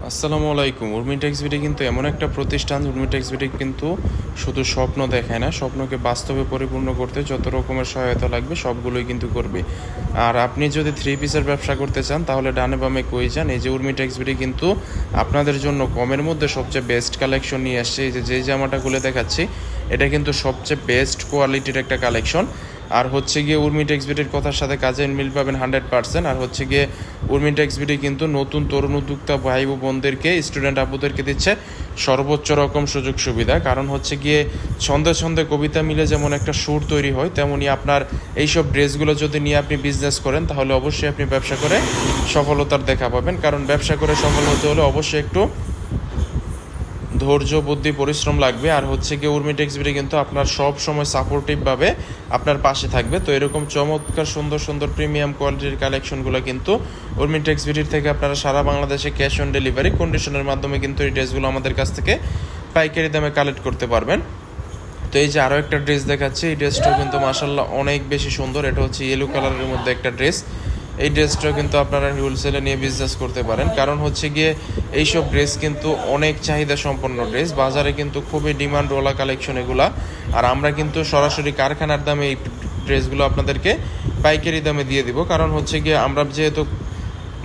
আসসালামু আলাইকুম। উর্মিটেক্সবিডি কিন্তু এমন একটা প্রতিষ্ঠান, উর্মিটেক্সবিডি কিন্তু শুধু স্বপ্ন দেখায় না, স্বপ্নকে বাস্তবে পরিপূর্ণ করতে যত রকমের সহায়তা লাগবে সবগুলোই কিন্তু করবে। আর আপনি যদি থ্রি পিসের ব্যবসা করতে চান তাহলে ডানে বামে কই যান। এই যে উর্মিটেক্সবিডি কিন্তু আপনাদের জন্য কমের মধ্যে সবচেয়ে বেস্ট কালেকশন নিয়ে আসছে। এই যে জামাটা খুলে দেখাচ্ছি, এটা কিন্তু সবচেয়ে বেস্ট কোয়ালিটির একটা কালেকশন। আর হচ্ছে গিয়ে উর্মিটেক্সবিডির কথার সাথে কাজের মিল পাবেন 100%। আর হচ্ছে গিয়ে উর্মিটেক্সবিডি কিন্তু নতুন তরুণ উদ্যোক্তা ভাই বোনদেরকে, স্টুডেন্ট আপুদেরকে দিচ্ছে সর্বোচ্চ রকম সুযোগ সুবিধা। কারণ হচ্ছে গিয়ে ছন্দে ছন্দে কবিতা মিলে যেমন একটা সুর তৈরি হয়, তেমনই আপনার এইসব ড্রেসগুলো যদি নিয়ে আপনি বিজনেস করেন তাহলে অবশ্যই আপনি ব্যবসা করে সফলতার দেখা পাবেন। কারণ ব্যবসা করে সফল হতে হলে অবশ্যই একটু ধৈর্য, বুদ্ধি, পরিশ্রম লাগবে। আর হচ্ছে গিয়ে উর্মিটেক্সবিডি কিন্তু আপনার সব সময় সাপোর্টিভভাবে আপনার পাশে থাকবে। তো এরকম চমৎকার সুন্দর সুন্দর প্রিমিয়াম কোয়ালিটির কালেকশনগুলো কিন্তু উর্মিটেক্সবিডির থেকে আপনারা সারা বাংলাদেশে ক্যাশ অন ডেলিভারি কন্ডিশনের মাধ্যমে কিন্তু এই ড্রেসগুলো আমাদের কাছ থেকে পাইকারি দামে কালেক্ট করতে পারবেন। তো এই যে আরও একটা ড্রেস দেখাচ্ছি, এই ড্রেসটাও কিন্তু মাসাল্লাহ অনেক বেশি সুন্দর। এটা হচ্ছে ইয়েলো কালারের মধ্যে একটা ড্রেস। এই ড্রেসটাও কিন্তু আপনারা হোলসেলে নিয়ে বিজনেস করতে পারেন। কারণ হচ্ছে গিয়ে এইসব ড্রেস কিন্তু অনেক চাহিদা সম্পন্ন ড্রেস, বাজারে কিন্তু খুবই ডিমান্ডওয়ালা কালেকশন এগুলা। আর আমরা কিন্তু সরাসরি কারখানার দামে এই ড্রেসগুলো আপনাদেরকে পাইকারি দামে দিয়ে দিব। কারণ হচ্ছে গিয়ে আমরা যেহেতু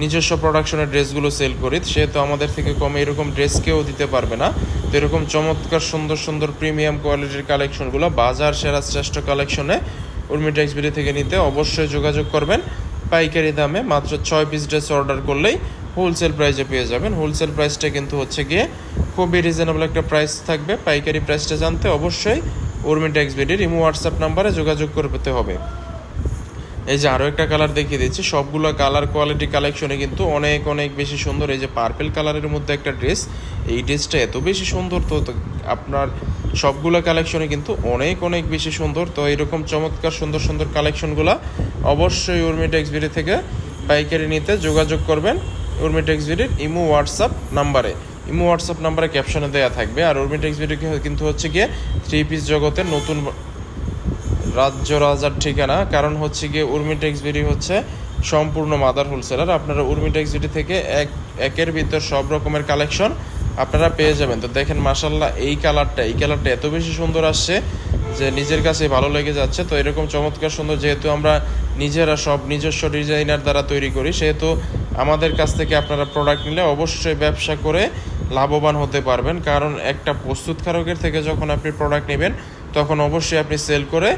নিজস্ব প্রোডাকশনের ড্রেসগুলো সেল করি, সেহেতু আমাদের থেকে কমে এরকম ড্রেস কেউ দিতে পারবে না। তো এরকম চমৎকার সুন্দর সুন্দর প্রিমিয়াম কোয়ালিটির কালেকশনগুলো বাজার সেরা শ্রেষ্ঠ কালেকশনে উর্মিটেক্সবিডি থেকে নিতে অবশ্যই যোগাযোগ করবেন। পাইকারি দামে মাত্র 6 পিস ড্রেস অর্ডার করলেই হোলসেল প্রাইসে পেয়ে যাবেন। হোলসেল প্রাইসটা কিন্তু হচ্ছে গিয়ে খুবই রিজনেবল একটা প্রাইস থাকবে। পাইকারি প্রাইসটা জানতে অবশ্যই উর্মিটেক্সবিডির ইমো হোয়াটসঅ্যাপ নাম্বারে যোগাযোগ করতে হবে। এই যে আরও একটা কালার দেখিয়ে দিচ্ছি, সবগুলো কালার কোয়ালিটি কালেকশনে কিন্তু অনেক অনেক বেশি সুন্দর। এই যে পার্পেল কালারের মধ্যে একটা ড্রেস, এই ড্রেসটা এত বেশি সুন্দর, তো আপনার সবগুলো কালেকশনে কিন্তু অনেক অনেক বেশি সুন্দর। তো এরকম চমৎকার সুন্দর সুন্দর কালেকশনগুলো অবশ্যই উর্মিটেক্সবিডি থেকে পাইকারি নিতে যোগাযোগ করবেন উর্মিটেক্সবিডির ইমো হোয়াটসঅ্যাপ নাম্বারে। ইমো হোয়াটসঅ্যাপ নাম্বারে ক্যাপশনে দেওয়া থাকবে। আর উর্মিটেক্সবিডি কিন্তু হচ্ছে গিয়ে থ্রি পিস জগতের নতুন রাজ্য রাজার ঠিকানা। কারণ হচ্ছে গিয়ে উর্মিটেক্সবিডি হচ্ছে সম্পূর্ণ মাদার হোলসেলার। আপনারা উর্মিটেক্সবিডি থেকে একের ভিতর সব রকমের কালেকশন আপনারা পেয়ে যাবেন। তো দেখেন মাশাল্লাহ, এই কালারটা এত বেশি সুন্দর আসছে যে নিজের কাছে ভালো লেগে যাচ্ছে। তো এরকম চমৎকার সুন্দর, যেহেতু আমরা নিজেরা সব নিজস্ব ডিজাইনার দ্বারা তৈরি করি, সেহেতু আমাদের কাছ থেকে আপনারা প্রোডাক্ট নিলে অবশ্যই ব্যবসা করে লাভবান হতে পারবেন। কারণ একটা প্রস্তুতকারকের থেকে যখন আপনি প্রোডাক্ট নেবেন তখন অবশ্যই আপনি সেল করে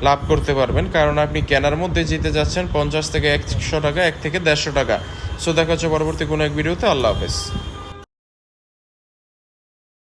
লাভ করতে পারবেন। কারণ আপনি কেনার মধ্যে জিতে যাচ্ছেন 50 থেকে 100 টাকা, 1 থেকে 150 টাকা। সো দেখা হচ্ছে পরবর্তী কোনো এক ভিডিওতে। আল্লাহ হাফেজ।